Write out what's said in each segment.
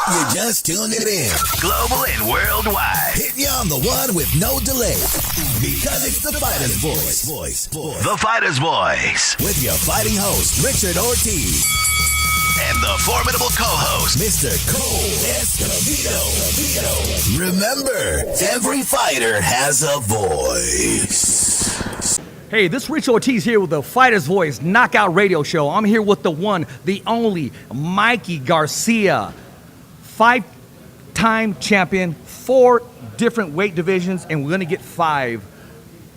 You just tuned it in. Global and worldwide. Hitting you on the one with no delay. Because it's the Fighter's Voice. The Fighter's Voice. With your fighting host, Richard Ortiz. And the formidable co-host, Mr. Cole Escobedo. Remember, every fighter has a voice. Hey, this is Rich Ortiz here with the Fighter's Voice Knockout Radio Show. I'm here with the one, the only, Mikey Garcia. 5-time champion, 4 different weight divisions, and we're going to get 5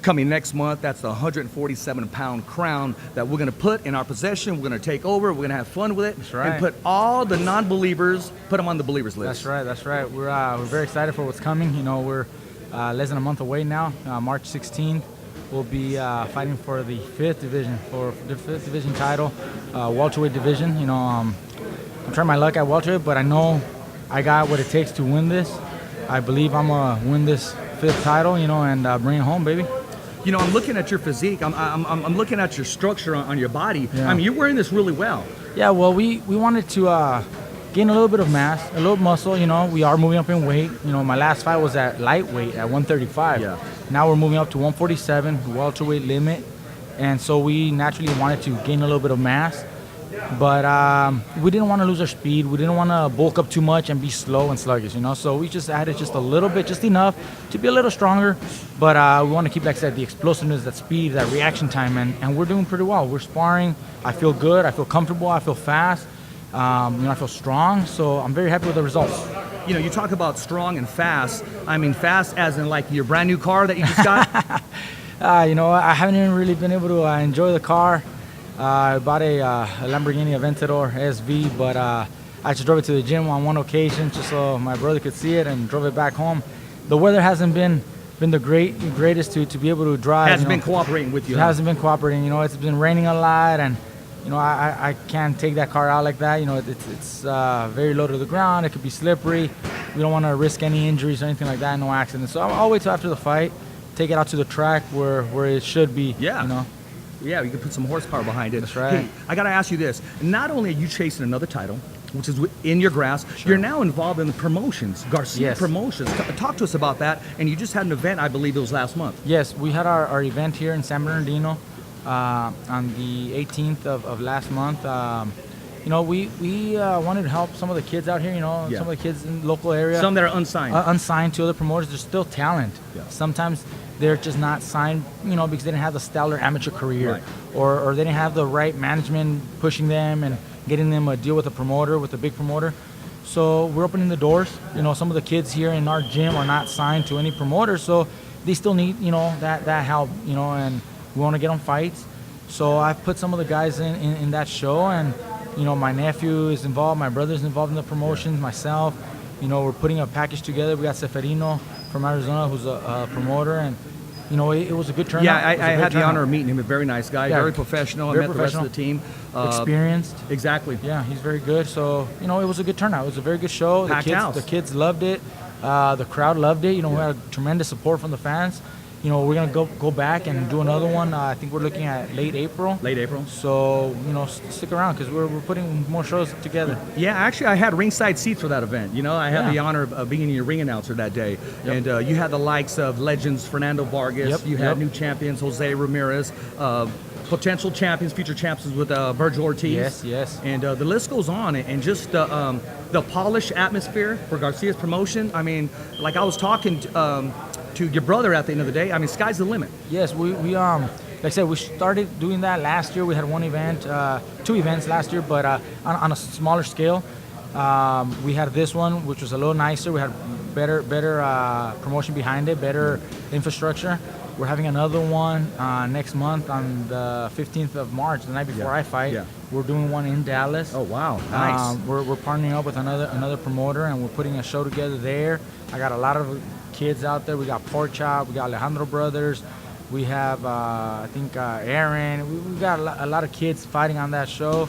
coming next month. That's the 147-pound crown that we're going to put in our possession. We're going to take over. We're going to have fun with it. That's right. And put all the non-believers, put them on the believers list. That's right. We're very excited for what's coming. You know, we're less than a month away now. March 16th, we'll be fighting for the 5th division title, welterweight division. You know, I'm trying my luck at welterweight, but I know I got what it takes to win this. I believe I'm going to win this 5th title, you know, and bring it home, baby. You know, I'm looking at your physique. I'm looking at your structure on your body. Yeah. I mean, you're wearing this really well. Yeah, well, we wanted to gain a little bit of mass, a little muscle. You know, we are moving up in weight. You know, my last fight was at lightweight at 135. Yeah. Now we're moving up to 147, welterweight limit. And so we naturally wanted to gain a little bit of mass. But we didn't want to lose our speed. We didn't want to bulk up too much and be slow and sluggish, you know. So we just added just a little bit, just enough to be a little stronger. But we want to keep, like I said, the explosiveness, that speed, that reaction time. And we're doing pretty well. We're sparring. I feel good. I feel comfortable. I feel fast. You know, I feel strong. So I'm very happy with the results. You know, you talk about strong and fast. I mean, fast as in like your brand new car that you just got? You know, I haven't even really been able to enjoy the car. I bought a Lamborghini Aventador SV, but I just drove it to the gym on one occasion just so my brother could see it and drove it back home. The weather hasn't been the greatest to be able to drive. Hasn't been cooperating with you. It hasn't been cooperating. You know, it's been raining a lot, and you know, I can't take that car out like that. You know, it's very low to the ground. It could be slippery. We don't want to risk any injuries or anything like that, no accidents. So I'll wait till after the fight, take it out to the track where it should be. Yeah. You know. Yeah, you can put some horsepower behind it. That's right. Hey, I got to ask you this. Not only are you chasing another title, which is in your grasp, Sure. you're now involved in the promotions, Garcia Yes. Promotions. Talk to us about that. And you just had an event, I believe it was last month. Yes, we had our event here in San Bernardino on the 18th of last month. You know, we wanted to help some of the kids out here, you know, Yeah. some of the kids in the local area. Some that are unsigned. Unsigned to other promoters. There's still talent. Yeah. Sometimes they're just not signed, you know, because they didn't have the stellar amateur career. Right. Or they didn't have the right management pushing them and getting them a deal with a promoter, with a big promoter. So we're opening the doors. You know, some of the kids here in our gym are not signed to any promoter, so they still need, you know, that help, you know, and we want to get them fights. So I've put some of the guys in that show, and, you know, my nephew is involved, my brother's involved in the promotions, myself. You know, we're putting a package together. We got Seferino from Arizona, who's a promoter, and you know, it was a good turnout. Yeah, I had the turnout. honor of meeting him. A very nice guy, Yeah, very professional. very I met the rest of the team. Experienced. Exactly. Yeah, he's very good. So, you know, it was a good turnout. It was a very good show. Packed house. The kids loved it. The crowd loved it. You know, we had tremendous support from the fans. You know, we're going to go back and do another one. I think we're looking at late April. Late April. So, you know, stick around because we're putting more shows together. Yeah, actually, I had ringside seats for that event. You know, I had Yeah. the honor of being your ring announcer that day. Yep. And you had the likes of legends Fernando Vargas. Yep, You had yep. new champions Jose Ramirez. Potential champions, future champions with Virgil Ortiz. Yes. And the list goes on. And just the polished atmosphere for Garcia's promotion. I mean, like I was talking to your brother at the end of the day. I mean, sky's the limit. Yes, we like I said, we started doing that last year. We had one event, 2 events last year, but on a smaller scale. We had this one, which was a little nicer. We had better promotion behind it, better infrastructure. We're having another one next month on the 15th of March, the night before I fight. Yeah. We're doing one in Dallas. Oh, wow. Nice. We're partnering up with another promoter, and we're putting a show together there. I got a lot of kids out there. We got Pork Chop, we got Alejandro Brothers, we have I think Aaron. We got a lot of kids fighting on that show.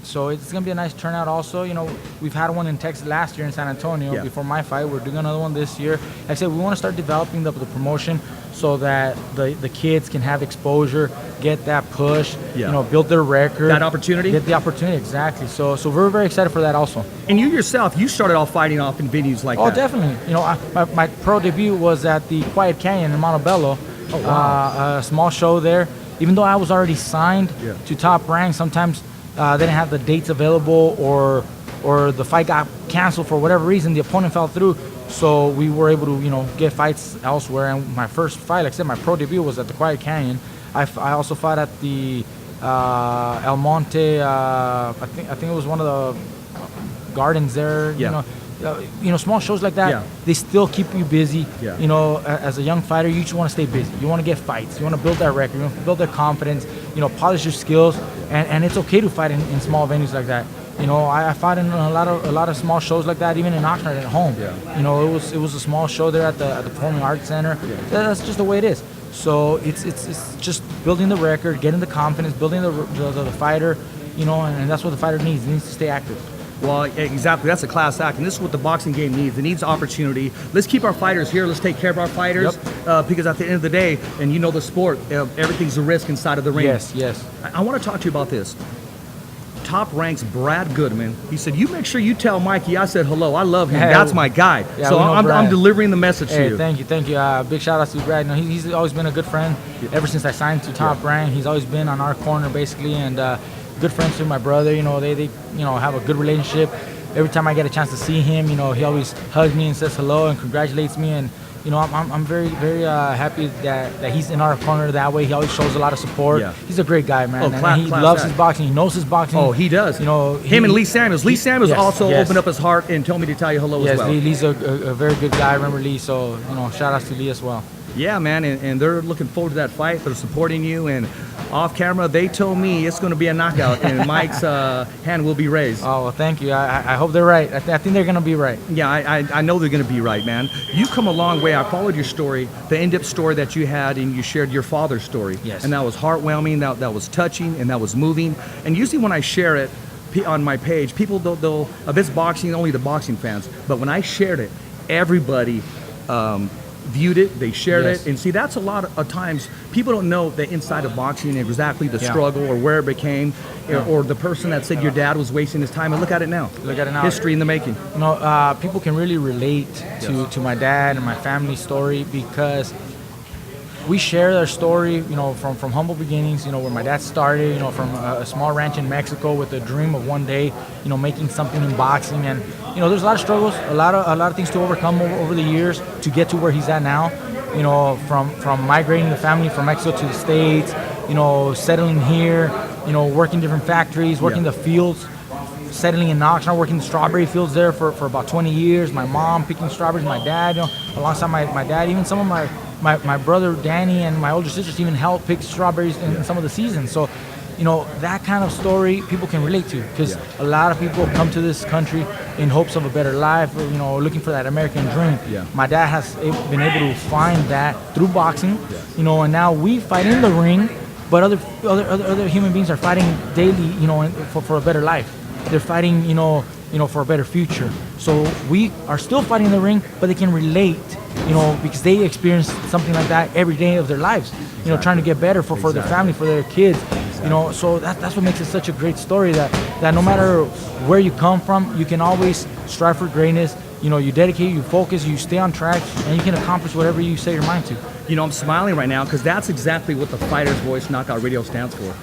So it's gonna be a nice turnout. Also, you know, we've had one in Texas last year in San Antonio before my fight. We're doing another one this year. Like I said, we want to start developing the promotion so that the kids can have exposure, get that push, Yeah. build their record. That opportunity? Get the opportunity, exactly. So we're very excited for that also. And you yourself, you started off fighting off in venues like Oh, that. definitely. My pro debut was at the Quiet Canyon in Montebello. Oh, wow. A small show there. Even though I was already signed Yeah. to Top Rank, sometimes they didn't have the dates available, or the fight got canceled for whatever reason. The opponent fell through, so we were able to get fights elsewhere. And my first fight, like I said, my pro debut was at the Quiet Canyon. I also fought at the El Monte. I think it was one of the gardens there. Yeah. Small shows like that, Yeah. they still keep you busy. Yeah. As a young fighter, you just want to stay busy. You want to get fights. You want to build that record. You want to build their confidence. Polish your skills, and it's okay to fight in small venues like that. I fought in a lot of small shows like that, even in Oxnard at home. Yeah. It was a small show there at the Performing Arts Center. Yeah. That's just the way it is. So it's just building the record, getting the confidence, building the fighter, and that's what the fighter needs. He needs to stay active. Well, exactly. That's a class act, and this is what the boxing game needs. It needs opportunity. Let's keep our fighters here. Let's take care of our fighters, because at the end of the day, and the sport, everything's a risk inside of the ring. Yes. I want to talk to you about this. Top Rank's Brad Goodman. He said, "You make sure you tell Mikey I said hello. I love him. Hey, That's my guy." yeah, So we know I'm Brad. delivering the message to Hey, you. thank you. Big shout out to Brad. He's always been a good friend ever since I signed to Top Rank. He's always been on our corner basically, and good friends with my brother. They have a good relationship. Every time I get a chance to see him, he always hugs me and says hello and congratulates me. And I'm very, very happy that he's in our corner that way. He always shows a lot of support. Yeah. He's a great guy, man. Oh, And he class loves act. his boxing. He knows his boxing. Oh, he does. Him and Lee Samuels. Lee Samuels yes, also yes. opened up his heart and told me to tell you hello Yes, as well. Lee's a very good guy. I remember Lee, so shout outs to Lee as well. Yeah, man, and they're looking forward to that fight. They're supporting you, and off camera, they told me it's going to be a knockout, and Mike's hand will be raised. Oh, well, thank you. I hope they're right. I think they're going to be right. Yeah, I know they're going to be right, man. You've come a long way. I followed your story, the in-depth story that you had, and you shared your father's story. Yes. And that was heartwarming, that was touching, and that was moving. And usually when I share it on my page, people, they'll if it's boxing, only the boxing fans. But when I shared it, everybody viewed it, they shared Yes. it, and see, that's a lot of times people don't know the inside of boxing, exactly the Yeah. struggle or where it became, or the person that said your dad was wasting his time, and look at it now. Look at it now. History in the making. People can really relate to my dad and my family story because we share their story, from humble beginnings, where my dad started, from a small ranch in Mexico with a dream of one day, making something in boxing. And, there's a lot of struggles, a lot of things to overcome over the years to get to where he's at now, from migrating the family from Mexico to the States, settling here, working different factories, working the fields, settling in Oxnard, working the strawberry fields there for about 20 years. My mom picking strawberries, my dad, alongside my dad, even some of my brother Danny and my older sisters even helped pick strawberries in some of the seasons. So, that kind of story people can relate to because a lot of people come to this country in hopes of a better life, or, looking for that American dream. Yeah. My My dad has been able to find that through boxing, and now we fight in the ring, but other human beings are fighting daily, for a better life. They're fighting, for a better future. So we are still fighting in the ring, but they can relate, because they experience something like that every day of their lives, trying to get better for their family, for their kids, so that's what makes it such a great story that no matter where you come from, you can always strive for greatness. You dedicate, you focus, you stay on track, and you can accomplish whatever you set your mind to. I'm smiling right now because that's exactly what the Fighter's Voice Knockout Radio stands for.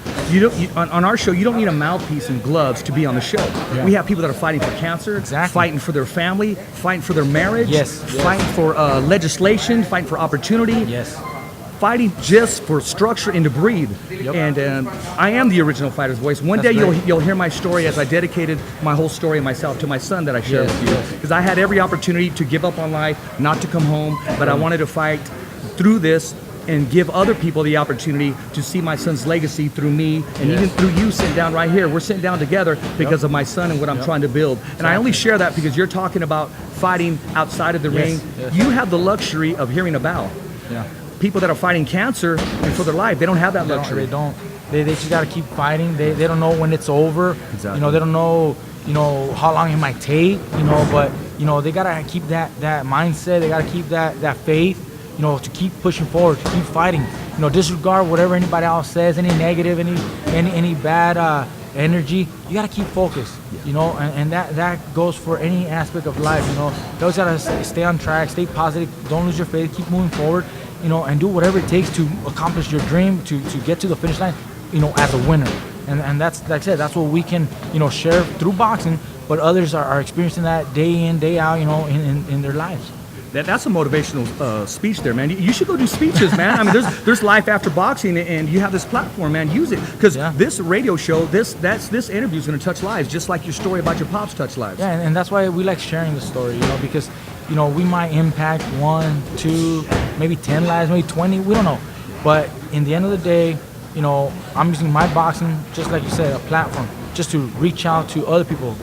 On our show, you don't need a mouthpiece and gloves to be on the show. Yeah. We have people that are fighting for cancer, Exactly. fighting for their family, fighting for their marriage, Yes. fighting for legislation, fighting for opportunity, Yes. fighting just for structure and to breathe. Yep. And I am the original Fighter's Voice. One That's day great. you'll hear my story as I dedicated my whole story and myself to my son that I shared Yes, with you. yes. Because I had every opportunity to give up on life, not to come home, but I wanted to fight through this and give other people the opportunity to see my son's legacy through me and even through you sitting down right here. We're sitting down together because of my son and what I'm trying to build. And I only share that because you're talking about fighting outside of the ring. yes. You have the luxury of hearing about Yeah. people that are fighting cancer and for their life. They don't have that luxury. They don't. They just got to keep fighting. They don't know when it's over. Exactly. They don't know, how long it might take, but, they got to keep that mindset. They got to keep that faith, to keep pushing forward, to keep fighting. Disregard whatever anybody else says, any negative, any bad energy. You gotta keep focused, and that goes for any aspect of life. You always gotta stay on track, stay positive, don't lose your faith, keep moving forward, and do whatever it takes to accomplish your dream, to get to the finish line, as a winner. And that's, like I said, that's what we can, share through boxing, but others are experiencing that day in, day out, in their lives. That's a motivational speech there, man. You should go do speeches, man. I mean, there's life after boxing, and you have this platform, man. Use it, because this radio show, this interview is going to touch lives, just like your story about your pops touched lives. Yeah, and that's why we like sharing the story, because we might impact 1, 2, maybe 10 lives, maybe 20. We don't know, but in the end of the day, I'm using my boxing, just like you said, a platform, just to reach out to other people,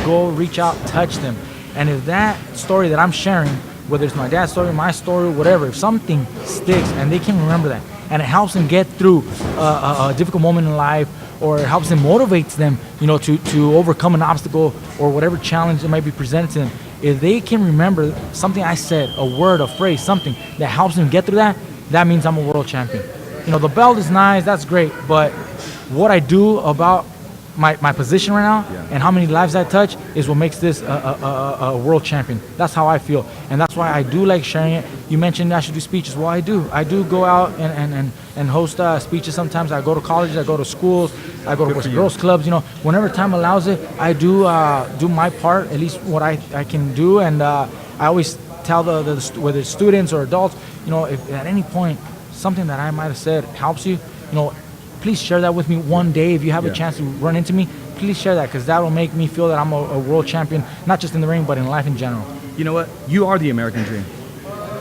go reach out, touch them, and if that story that I'm sharing, whether it's my dad's story, my story, whatever, if something sticks and they can remember that, and it helps them get through a difficult moment in life, or it helps them, motivates them, to overcome an obstacle or whatever challenge that might be presented to them, if they can remember something I said, a word, a phrase, something that helps them get through that, that means I'm a world champion. The belt is nice, that's great, but what I do about my position right now and how many lives I touch is what makes this a world champion. That's how I feel, and that's why I do like sharing it. You mentioned I should do speeches. Well, I do go out and host speeches sometimes. I go to colleges, I go to schools, I go to girls clubs. Whenever time allows it, I do my part, at least what I can do, and I always tell the whether it's students or adults, if at any point something that I might have said helps you, please share that with me one day. If you have a chance to run into me, please share that, because that will make me feel that I'm a world champion, not just in the ring, but in life in general. You know what? You are the American dream.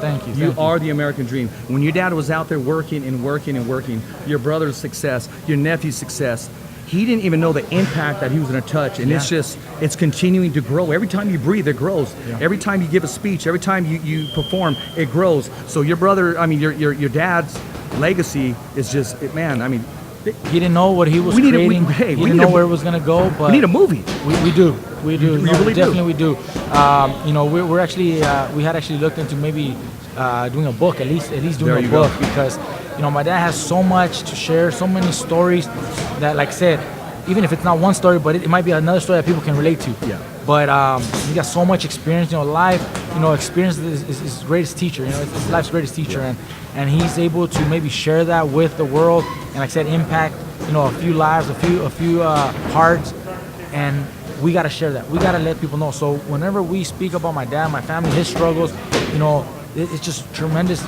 Thank you. You are the American dream. When your dad was out there working and working and working, your brother's success, your nephew's success, he didn't even know the impact that he was going to touch. And it's continuing to grow. Every time you breathe, it grows. Yeah. Every time you give a speech, every time you perform, it grows. So your brother, your dad's legacy is just, man, he didn't know what he was creating. He didn't know where it was going to go. But we need a movie. We do. You really definitely do. We're actually we had actually looked into maybe doing a book, at least doing a book, because my dad has so much to share, so many stories that, like I said, even if it's not one story, but it might be another story that people can relate to. Yeah. But he got so much experience. Life, experience is his greatest teacher. It's life's greatest teacher, and he's able to maybe share that with the world, and like I said, impact a few lives, a few hearts, and we gotta share that. We gotta let people know. So whenever we speak about my dad, my family, his struggles, it's just tremendous.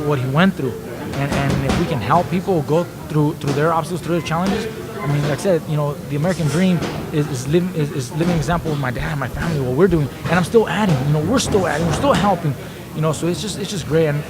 What he went through, and if we can help people go through their obstacles, through their challenges. Like I said, the American dream is living example of my dad and my family, what we're doing, and I'm still adding. We're still adding, we're still helping. So it's just great. And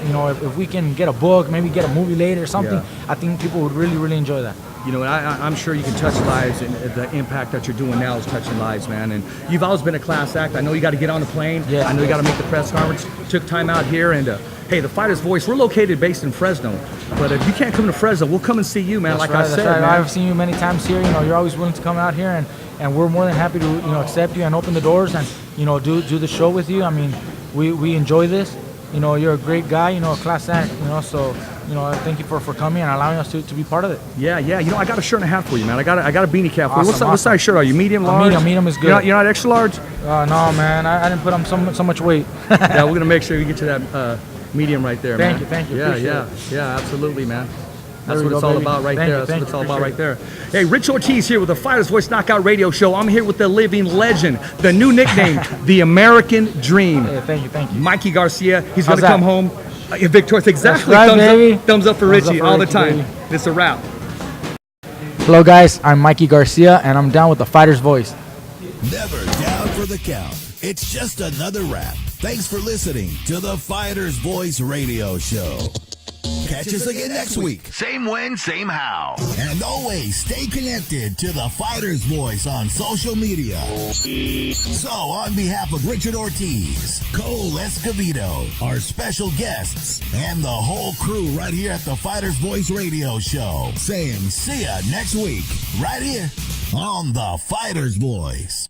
if we can get a book, maybe get a movie later or something, I think people would really, really enjoy that. I'm sure you can touch lives, and the impact that you're doing now is touching lives, man. And you've always been a class act. I know you got to get on the plane. Yeah. I know you got to make the press conference. Took time out here, and hey, the Fighter's Voice. We're located based in Fresno, but if you can't come to Fresno, we'll come and see you, man. That's like right, I said, right. man. I've seen you many times here. You're always willing to come out here, and we're more than happy to accept you and open the doors and do the show with you. We enjoy this. You're a great guy. A class act. So. Thank you for coming and allowing us to be part of it. Yeah. I got a shirt and a half for you, man. I got a beanie cap for you. Awesome, What size shirt are you? Medium, large? Medium is good. You're not extra large? No, man. I didn't put on so much weight. Yeah, we're gonna make sure we get you that medium right there, man. Thank you. Yeah, absolutely, man. That's what it's all about right there. That's what it's all about right there. Hey, Rich Ortiz here with the Fighter's Voice Knockout Radio Show. I'm here with the living legend, the new nickname, the American Dream. Hey, thank you. Mikey Garcia. He's gonna come home victorious. Exactly. That's right, thumbs up for Richie all the time. Baby. It's a wrap. Hello, guys. I'm Mikey Garcia, and I'm down with the Fighter's Voice. Never down for the count. It's just another wrap. Thanks for listening to the Fighter's Voice Radio Show. Catch us again next week. Same when, same how. And always stay connected to the Fighter's Voice on social media. So, on behalf of Richard Ortiz, Cole Escobedo, our special guests, and the whole crew right here at the Fighter's Voice Radio Show, saying see ya next week, right here on the Fighter's Voice.